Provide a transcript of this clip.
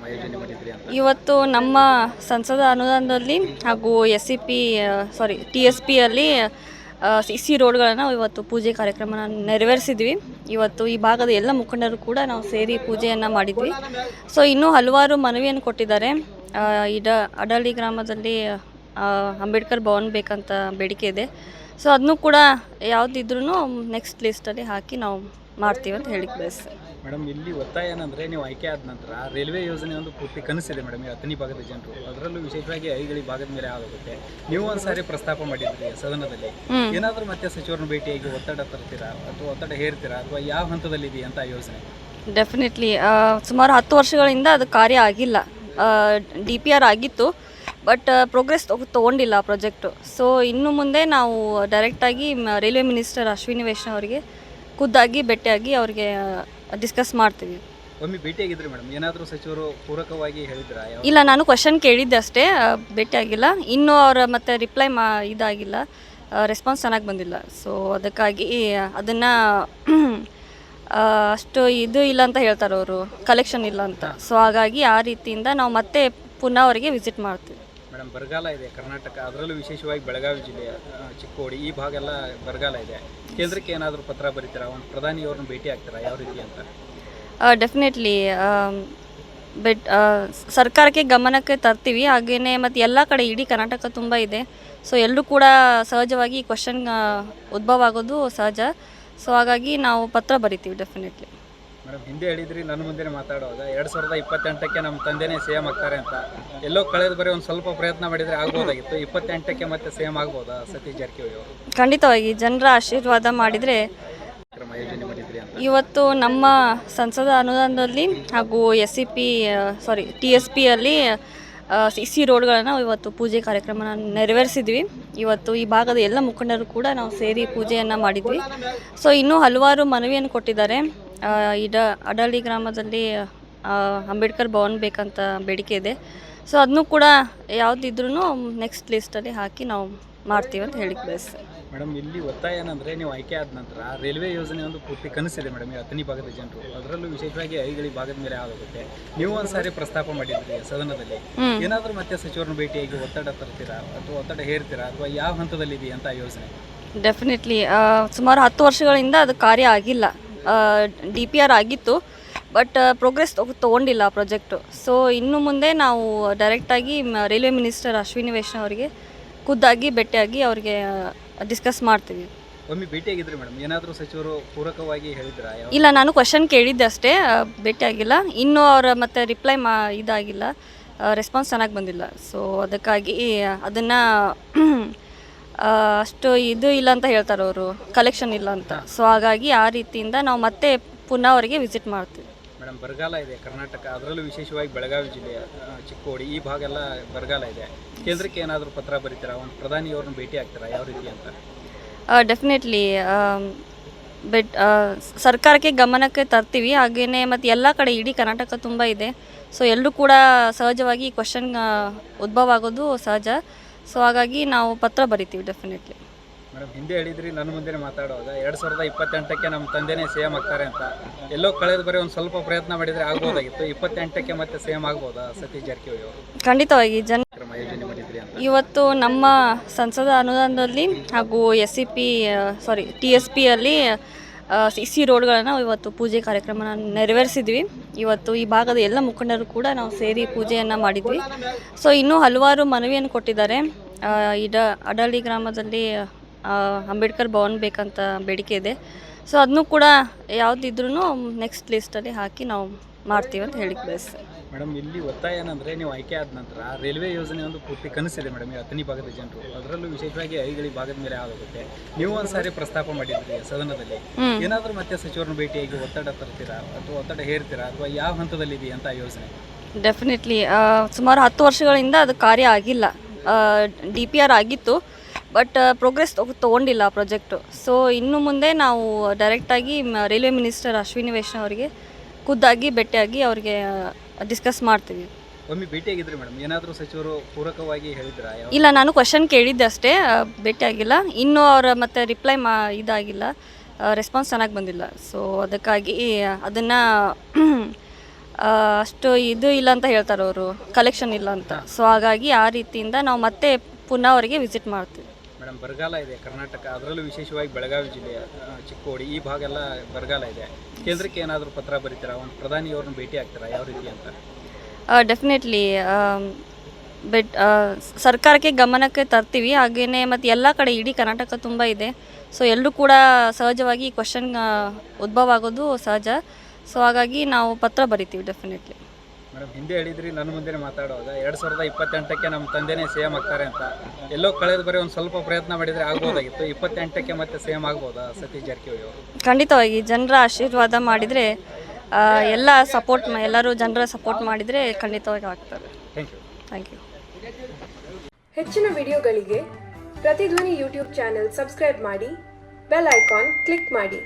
ಆಯೋಜನೆ ಮಾಡಿದ್ರಿ ಅಂತ ಇವತ್ತು ನಮ್ಮ ಸಂಸದ ಅನುದಾನದಲ್ಲಿ ಹಾಗೂ TSPಯಲ್ಲಿ CC ರೋಡ್ಗಳನ್ನು ಇವತ್ತು ಪೂಜೆ ಕಾರ್ಯಕ್ರಮನ ನೆರವೇರಿಸಿದ್ವಿ. ಇವತ್ತು ಈ ಭಾಗದ ಎಲ್ಲ ಮುಖಂಡರು ಕೂಡ ನಾವು ಸೇರಿ ಪೂಜೆಯನ್ನು ಮಾಡಿದ್ವಿ. ಸೊ ಇನ್ನೂ ಹಲವಾರು ಮನವಿಯನ್ನು ಕೊಟ್ಟಿದ್ದಾರೆ. ಅಡಳ್ಳಿ ಗ್ರಾಮದಲ್ಲಿ ಅಂಬೇಡ್ಕರ್ ಭವನ ಬೇಕಂತ ಬೇಡಿಕೆ ಇದೆ. ಸೊ ಅದನ್ನು ಕೂಡ ಯಾವುದಿದ್ರೂ ನೆಕ್ಸ್ಟ್ ಲಿಸ್ಟಲ್ಲಿ ಹಾಕಿ ನಾವು ಮಾಡ್ತೀವಿ ಅಂತ ಹೇಳಿಕ್ಕೆ ಬಯಸ್ತೀನಿ. ಮೇಡಮ್, ಇಲ್ಲಿ ಒತ್ತಾಯ ಏನಂದರೆ ನೀವು ಆಯ್ಕೆ ಆದ ನಂತರ ರೈಲ್ವೆ ಯೋಜನೆ ಒಂದು ಪೂರ್ತಿ ಕನಸಿದೆ ಮೇಡಮ್ ಈ ಹತ್ತನೇ ಭಾಗದ ಜನರು, ಅದರಲ್ಲೂ ವಿಶೇಷವಾಗಿ ಐಗಳಿ ಭಾಗದ ಮೇಲೆ ಆಗುತ್ತೆ. ನೀವು ಒಂದ್ಸಾರಿ ಪ್ರಸ್ತಾಪ ಮಾಡಿದ್ರಿ ಸದನದಲ್ಲಿ, ಏನಾದರೂ ಮತ್ತೆ ಸಚಿವರನ್ನು ಭೇಟಿಯಾಗಿ ಒತ್ತಡ ತರ್ತೀರಾ ಅಥವಾ ಒತ್ತಡ ಹೇರ್ತೀರಾ ಅಥವಾ ಯಾವ ಹಂತದಲ್ಲಿದೆ ಅಂತ ಯೋಜನೆ? ಡೆಫಿನೆಟ್ಲಿ ಸುಮಾರು 10 ವರ್ಷಗಳಿಂದ ಅದು ಕಾರ್ಯ ಆಗಿಲ್ಲ. DPR ಆಗಿತ್ತು, ಬಟ್ ಪ್ರೋಗ್ರೆಸ್ ತೊಗೊಂಡಿಲ್ಲ ಆ ಪ್ರಾಜೆಕ್ಟು. ಸೊ ಇನ್ನು ಮುಂದೆ ನಾವು ಡೈರೆಕ್ಟಾಗಿ ರೈಲ್ವೆ ಮಿನಿಸ್ಟರ್ ಅಶ್ವಿನಿ ವೈಷ್ಣವ್ ಅವರಿಗೆ ಖುದ್ದಾಗಿ ಭೇಟಿಯಾಗಿ ಅವರಿಗೆ ಡಿಸ್ಕಸ್ ಮಾಡ್ತೀವಿ. ಒಮ್ಮೆ ಭೇಟಿಯಾಗಿದ್ರಿ ಮೇಡಮ್, ಏನಾದರೂ ಸಚಿವರು ಪೂರಕವಾಗಿ ಹೇಳಿದ್ರಾ? ಇಲ್ಲ, ನಾನು ಕ್ವಶನ್ ಕೇಳಿದ್ದೆ ಅಷ್ಟೇ, ಭೇಟಿಯಾಗಿಲ್ಲ. ಇನ್ನೂ ಅವರ ಮತ್ತೆ ರಿಪ್ಲೈ ಇದಾಗಿಲ್ಲ, ರೆಸ್ಪಾನ್ಸ್ ಚೆನ್ನಾಗಿ ಬಂದಿಲ್ಲ. ಸೊ ಅದಕ್ಕಾಗಿ ಅದನ್ನು ಅಷ್ಟು ಇದು ಇಲ್ಲ ಅಂತ ಹೇಳ್ತಾರೆ ಅವರು, ಕಲೆಕ್ಷನ್ ಇಲ್ಲ ಅಂತ. ಸೊ ಹಾಗಾಗಿ ಆ ರೀತಿಯಿಂದ ನಾವು ಮತ್ತೆ ಪುನಃ ಅವರಿಗೆ ವಿಸಿಟ್ ಮಾಡ್ತೀವಿ. ಮೇಡಮ್, ಬರಗಾಲ ಇದೆ ಕರ್ನಾಟಕ, ಅದರಲ್ಲೂ ವಿಶೇಷವಾಗಿ ಬೆಳಗಾವಿ ಜಿಲ್ಲೆಯ ಚಿಕ್ಕೋಡಿ ಈ ಭಾಗ ಎಲ್ಲ ಬರಗಾಲ ಇದೆ. ಕೇಂದ್ರಕ್ಕೆ ಏನಾದರೂ ಪತ್ರ ಬರೀತೀರಾ? ಒಂದು ಪ್ರಧಾನಿಯವ್ರನ್ನ ಭೇಟಿ ಆಗ್ತೀರಾ? ಯಾವ ರೀತಿ ಅಂತ? ಡೆಫಿನೆಟ್ಲಿ ಸರ್ಕಾರಕ್ಕೆ ಗಮನಕ್ಕೆ ತರ್ತೀವಿ. ಹಾಗೆಯೇ ಮತ್ತು ಎಲ್ಲ ಕಡೆ ಇಡೀ ಕರ್ನಾಟಕ ತುಂಬ ಇದೆ. ಸೊ ಎಲ್ಲರೂ ಕೂಡ ಸಹಜವಾಗಿ ಈ ಕ್ವಶನ್ ಉದ್ಭವ ಆಗೋದು ಸಹಜ. ಸೊ ಹಾಗಾಗಿ ನಾವು ಪತ್ರ ಬರಿತೀವಿ ಡೆಫಿನೆಟ್ಲಿ. ಮೇಡಮ್, ಹಿಂದೆ ಹೇಳಿದ್ರಿ ನನ್ನ ಮುಂದೆ ಮಾತಾಡುವಾಗ 2028ಕ್ಕೆ ನಮ್ಮ ತಂದೆನೇ CM ಆಗ್ತಾರೆ ಅಂತ. ಎಲ್ಲೋ ಕಳೆದ ಬರೀ ಒಂದು ಸ್ವಲ್ಪ ಪ್ರಯತ್ನ ಮಾಡಿದರೆ ಆಗ್ಬೋದಾಗಿತ್ತು. 28ಕ್ಕೆ ಮತ್ತೆ CM ಆಗ್ಬೋದಾ ಸತೀಶ್ ಜಾರಕಿಹೊಳಿ ಅವರು? ಖಂಡಿತವಾಗಿ ಜನರ ಆಶೀರ್ವಾದ ಮಾಡಿದರೆ. ಆಯೋಜನೆ ಮಾಡಿದ್ರಿ ಅಂತ ಇವತ್ತು ನಮ್ಮ ಸಂಸದ ಅನುದಾನದಲ್ಲಿ ಹಾಗೂ TSPಯಲ್ಲಿ CC ರೋಡ್ಗಳನ್ನು ಇವತ್ತು ಪೂಜೆ ಕಾರ್ಯಕ್ರಮನ ನೆರವೇರಿಸಿದ್ವಿ. ಇವತ್ತು ಈ ಭಾಗದ ಎಲ್ಲ ಮುಖಂಡರು ಕೂಡ ನಾವು ಸೇರಿ ಪೂಜೆಯನ್ನು ಮಾಡಿದ್ವಿ. ಸೊ ಇನ್ನೂ ಹಲವಾರು ಮನವಿಯನ್ನು ಕೊಟ್ಟಿದ್ದಾರೆ. ಅಡಳ್ಳಿ ಗ್ರಾಮದಲ್ಲಿ ಅಂಬೇಡ್ಕರ್ ಭವನ ಬೇಕಂತ ಬೇಡಿಕೆ ಇದೆ. ಸೊ ಅದನ್ನು ಕೂಡ ಯಾವುದಿದ್ರೂ ನೆಕ್ಸ್ಟ್ ಲಿಸ್ಟಲ್ಲಿ ಹಾಕಿ ನಾವು ಮಾಡ್ತೀವಿ ಅಂತ ಹೇಳಿಕ್ಕೆ ಬಯಸ್ತೀನಿ. ಮೇಡಮ್, ಇಲ್ಲಿ ಒತ್ತಾಯ ಏನಂದರೆ ನೀವು ಆಯ್ಕೆ ಆದ ನಂತರ ರೈಲ್ವೆ ಯೋಜನೆ ಒಂದು ಪೂರ್ತಿ ಕನಸಿದೆ ಮೇಡಮ್ ಈ ಹತ್ತನೇ ಭಾಗದ ಜನರು, ಅದರಲ್ಲೂ ವಿಶೇಷವಾಗಿ ಐಗಳಿ ಭಾಗದ ಮೇಲೆ ಆಗುತ್ತೆ. ನೀವು ಒಂದ್ಸಾರಿ ಪ್ರಸ್ತಾಪ ಮಾಡಿದ್ರಿ ಸದನದಲ್ಲಿ, ಏನಾದರೂ ಮತ್ತೆ ಸಚಿವರನ್ನು ಭೇಟಿಯಾಗಿ ಒತ್ತಡ ತರ್ತೀರಾ ಅಥವಾ ಒತ್ತಡ ಹೇರ್ತೀರಾ ಅಥವಾ ಯಾವ ಹಂತದಲ್ಲಿದೆ ಅಂತ ಯೋಜನೆ? ಡೆಫಿನೆಟ್ಲಿ ಸುಮಾರು 10 ವರ್ಷಗಳಿಂದ ಅದು ಕಾರ್ಯ ಆಗಿಲ್ಲ. DPR ಆಗಿತ್ತು, ಬಟ್ ಪ್ರೋಗ್ರೆಸ್ ತೊಗೊಂಡಿಲ್ಲ ಆ ಪ್ರಾಜೆಕ್ಟು. ಸೊ ಇನ್ನು ಮುಂದೆ ನಾವು ಡೈರೆಕ್ಟಾಗಿ ರೈಲ್ವೆ ಮಿನಿಸ್ಟರ್ ಅಶ್ವಿನಿ ವೈಷ್ಣವ್ ಅವರಿಗೆ ಖುದ್ದಾಗಿ ಭೇಟಿಯಾಗಿ ಅವರಿಗೆ ಡಿಸ್ಕಸ್ ಮಾಡ್ತೀವಿ. ಒಮ್ಮೆ ಭೇಟಿಯಾಗಿದ್ರಿ ಮೇಡಮ್, ಏನಾದರೂ ಸಚಿವರು ಪೂರಕವಾಗಿ ಹೇಳಿದ್ರಾ? ಇಲ್ಲ, ನಾನು ಕ್ವಶನ್ ಕೇಳಿದ್ದೆ ಅಷ್ಟೇ, ಭೇಟಿಯಾಗಿಲ್ಲ. ಇನ್ನೂ ಅವರ ಮತ್ತೆ ರಿಪ್ಲೈ ಇದಾಗಿಲ್ಲ, ರೆಸ್ಪಾನ್ಸ್ ಚೆನ್ನಾಗಿ ಬಂದಿಲ್ಲ. ಸೊ ಅದಕ್ಕಾಗಿ ಅದನ್ನು ಅಷ್ಟು ಇದು ಇಲ್ಲ ಅಂತ ಹೇಳ್ತಾರೆ ಅವರು, ಕಲೆಕ್ಷನ್ ಇಲ್ಲ ಅಂತ. ಸೊ ಹಾಗಾಗಿ ಆ ರೀತಿಯಿಂದ ನಾವು ಮತ್ತೆ ಪುನಃ ಅವರಿಗೆ ವಿಸಿಟ್ ಮಾಡ್ತೀವಿ. ಮೇಡಮ್, ಬರಗಾಲ ಇದೆ ಕರ್ನಾಟಕ, ಅದರಲ್ಲೂ ವಿಶೇಷವಾಗಿ ಬೆಳಗಾವಿ ಜಿಲ್ಲೆಯ ಚಿಕ್ಕೋಡಿ ಈ ಭಾಗ ಎಲ್ಲ ಬರಗಾಲ ಇದೆ. ಕೇಂದ್ರಕ್ಕೆ ಏನಾದರೂ ಪತ್ರ ಬರೀತೀರಾ? ಒಂದು ಪ್ರಧಾನಿಯವ್ರನ್ನ ಭೇಟಿ ಆಗ್ತೀರಾ? ಯಾವ ರೀತಿ ಅಂತ? ಡೆಫಿನೆಟ್ಲಿ ಸರ್ಕಾರಕ್ಕೆ ಗಮನಕ್ಕೆ ತರ್ತೀವಿ. ಹಾಗೆಯೇ ಮತ್ತು ಎಲ್ಲ ಕಡೆ ಇಡೀ ಕರ್ನಾಟಕ ತುಂಬ ಇದೆ. ಸೊ ಎಲ್ಲರೂ ಕೂಡ ಸಹಜವಾಗಿ ಈ ಕ್ವಶನ್ ಉದ್ಭವ ಆಗೋದು ಸಹಜ. ಸೊ ಹಾಗಾಗಿ ನಾವು ಪತ್ರ ಬರಿತೀವಿ ಡೆಫಿನೆಟ್ಲಿ. ಮೇಡಮ್, ಹಿಂದೆ ಹೇಳಿದ್ರಿ ನನ್ನ ಮುಂದೆ ಮಾತಾಡುವಾಗ 2028ಕ್ಕೆ ನಮ್ಮ ತಂದೆನೇ CM ಆಗ್ತಾರೆ ಅಂತ. ಎಲ್ಲೋ ಕಳೆದ ಬರೀ ಒಂದು ಸ್ವಲ್ಪ ಪ್ರಯತ್ನ ಮಾಡಿದರೆ ಆಗ್ಬೋದಾಗಿತ್ತು. 28ಕ್ಕೆ ಮತ್ತೆ CM ಆಗ್ಬೋದಾ ಸತೀಶ್ ಜಾರಕಿಹೊಳಿ ಅವರು? ಖಂಡಿತವಾಗಿ ಆಯೋಜನೆ ಮಾಡಿದ್ರಿ ಅಂತ ಇವತ್ತು ನಮ್ಮ ಸಂಸದ ಅನುದಾನದಲ್ಲಿ ಹಾಗೂ TSPಯಲ್ಲಿ CC ರೋಡ್ಗಳನ್ನು ಇವತ್ತು ಪೂಜೆ ಕಾರ್ಯಕ್ರಮನ ನೆರವೇರಿಸಿದ್ವಿ. ಇವತ್ತು ಈ ಭಾಗದ ಎಲ್ಲ ಮುಖಂಡರು ಕೂಡ ನಾವು ಸೇರಿ ಪೂಜೆಯನ್ನು ಮಾಡಿದ್ವಿ. ಸೊ ಇನ್ನೂ ಹಲವಾರು ಮನವಿಯನ್ನು ಕೊಟ್ಟಿದ್ದಾರೆ. ಅಡಳ್ಳಿ ಗ್ರಾಮದಲ್ಲಿ ಅಂಬೇಡ್ಕರ್ ಭವನ ಬೇಕಂತ ಬೇಡಿಕೆ ಇದೆ. ಸೊ ಅದನ್ನು ಕೂಡ ಯಾವುದಿದ್ರೂ ನೆಕ್ಸ್ಟ್ ಲಿಸ್ಟಲ್ಲಿ ಹಾಕಿ ನಾವು ಮಾಡ್ತೀವಿ ಅಂತ ಹೇಳಿಕ್ಕೆ ಬಯಸ್ತೀನಿ. ಮೇಡಮ್, ಇಲ್ಲಿ ಒತ್ತಾಯ ಏನಂದರೆ ನೀವು ಆಯ್ಕೆ ಆದ ನಂತರ ರೈಲ್ವೆ ಯೋಜನೆ ಒಂದು ಪೂರ್ತಿ ಕನಸಿದೆ ಮೇಡಮ್ ಈ ಹತ್ತನೇ ಭಾಗದ ಜನರು, ಅದರಲ್ಲೂ ವಿಶೇಷವಾಗಿ ಐಗಳಿ ಭಾಗದ ಮೇಲೆ ಆಗುತ್ತೆ. ನೀವು ಒಂದ್ಸಾರಿ ಪ್ರಸ್ತಾಪ ಮಾಡಿದ್ರಿ ಸದನದಲ್ಲಿ, ಏನಾದರೂ ಮತ್ತೆ ಸಚಿವರನ್ನು ಭೇಟಿಯಾಗಿ ಒತ್ತಡ ತರ್ತೀರಾ ಅಥವಾ ಒತ್ತಡ ಹೇರ್ತೀರಾ ಅಥವಾ ಯಾವ ಹಂತದಲ್ಲಿದೆ ಅಂತ ಯೋಜನೆ? ಡೆಫಿನೆಟ್ಲಿ ಸುಮಾರು 10 ವರ್ಷಗಳಿಂದ ಅದು ಕಾರ್ಯ ಆಗಿಲ್ಲ. DPR ಆಗಿತ್ತು, ಬಟ್ ಪ್ರೋಗ್ರೆಸ್ ತೊಗೊಂಡಿಲ್ಲ ಆ ಪ್ರಾಜೆಕ್ಟು. ಸೊ ಇನ್ನು ಮುಂದೆ ನಾವು ಡೈರೆಕ್ಟಾಗಿ ರೈಲ್ವೆ ಮಿನಿಸ್ಟರ್ ಅಶ್ವಿನಿ ವೈಷ್ಣವ್ ಅವರಿಗೆ ಖುದ್ದಾಗಿ ಭೇಟಿಯಾಗಿ ಅವರಿಗೆ ಡಿಸ್ಕಸ್ ಮಾಡ್ತೀವಿ. ಒಮ್ಮೆ ಭೇಟಿಯಾಗಿದ್ರಿ ಮೇಡಮ್, ಏನಾದರೂ ಸಚಿವರು ಪೂರಕವಾಗಿ ಹೇಳಿದ್ರಾ? ಇಲ್ಲ, ನಾನು ಕ್ವಶನ್ ಕೇಳಿದ್ದೆ ಅಷ್ಟೇ, ಭೇಟಿಯಾಗಿಲ್ಲ. ಇನ್ನೂ ಅವರ ಮತ್ತೆ ರಿಪ್ಲೈ ಇದಾಗಿಲ್ಲ, ರೆಸ್ಪಾನ್ಸ್ ಚೆನ್ನಾಗಿ ಬಂದಿಲ್ಲ. ಸೊ ಅದಕ್ಕಾಗಿ ಅದನ್ನು ಅಷ್ಟು ಇದು ಇಲ್ಲ ಅಂತ ಹೇಳ್ತಾರೆ ಅವರು, ಕಲೆಕ್ಷನ್ ಇಲ್ಲ ಅಂತ. ಸೊ ಹಾಗಾಗಿ ಆ ರೀತಿಯಿಂದ ನಾವು ಮತ್ತೆ ಪುನಃ ಅವರಿಗೆ ವಿಸಿಟ್ ಮಾಡ್ತೀವಿ. ಮೇಡಮ್, ಬರಗಾಲ ಇದೆ ಕರ್ನಾಟಕ, ಅದರಲ್ಲೂ ವಿಶೇಷವಾಗಿ ಬೆಳಗಾವಿ ಜಿಲ್ಲೆಯ ಚಿಕ್ಕೋಡಿ ಈ ಭಾಗ ಎಲ್ಲ ಬರಗಾಲ ಇದೆ. ಕೇಂದ್ರಕ್ಕೆ ಏನಾದರೂ ಪತ್ರ ಬರೀತೀರಾ, ಒಂದು ಪ್ರಧಾನಿಯವ್ರನ್ನ ಭೇಟಿ ಆಗ್ತೀರಾ, ಯಾವ ರೀತಿ ಅಂತ? ಡೆಫಿನೆಟ್ಲಿ ಸರ್ಕಾರಕ್ಕೆ ಗಮನಕ್ಕೆ ತರ್ತೀವಿ. ಹಾಗೆಯೇ ಮತ್ತು ಎಲ್ಲ ಕಡೆ ಇಡೀ ಕರ್ನಾಟಕ ತುಂಬ ಇದೆ. ಸೊ ಎಲ್ಲರೂ ಕೂಡ ಸಹಜವಾಗಿ ಈ ಕ್ವಶನ್ ಉದ್ಭವ ಆಗೋದು ಸಹಜ. ಸೊ ಹಾಗಾಗಿ ನಾವು ಪತ್ರ ಬರಿತೀವಿ ಡೆಫಿನೆಟ್ಲಿ. ಮೇಡಮ್, ಹಿಂದೆ ಹೇಳಿದ್ರಿ ನನ್ನ ಮುಂದೆ ಮಾತಾಡುವಾಗ 2028ಕ್ಕೆ ನಮ್ಮ ತಂದೆನೇ CM ಆಗ್ತಾರೆ ಅಂತ. ಎಲ್ಲೋ ಕಳೆದ ಬರೀ ಒಂದು ಸ್ವಲ್ಪ ಪ್ರಯತ್ನ ಮಾಡಿದರೆ ಆಗ್ಬೋದಾಗಿತ್ತು. 28ಕ್ಕೆ ಮತ್ತೆ CM ಆಗ್ಬೋದಾ ಸತೀಶ್ ಜಾರಕಿಹೊಳಿ ಅವರು? ಖಂಡಿತವಾಗಿ ಜನರ ಆಶೀರ್ವಾದ ಮಾಡಿದರೆ, ಎಲ್ಲರೂ ಜನರ ಸಪೋರ್ಟ್ ಮಾಡಿದರೆ ಖಂಡಿತವಾಗಿ ಆಗ್ತದೆ. Thank you. ಹೆಚ್ಚಿನ ವಿಡಿಯೋಗಳಿಗೆ ಪ್ರತಿಧ್ವನಿ ಯೂಟ್ಯೂಬ್ ಚಾನೆಲ್ ಸಬ್ಸ್ಕ್ರೈಬ್ ಮಾಡಿ, ಬೆಲ್ ಐಕಾನ್ ಕ್ಲಿಕ್ ಮಾಡಿ.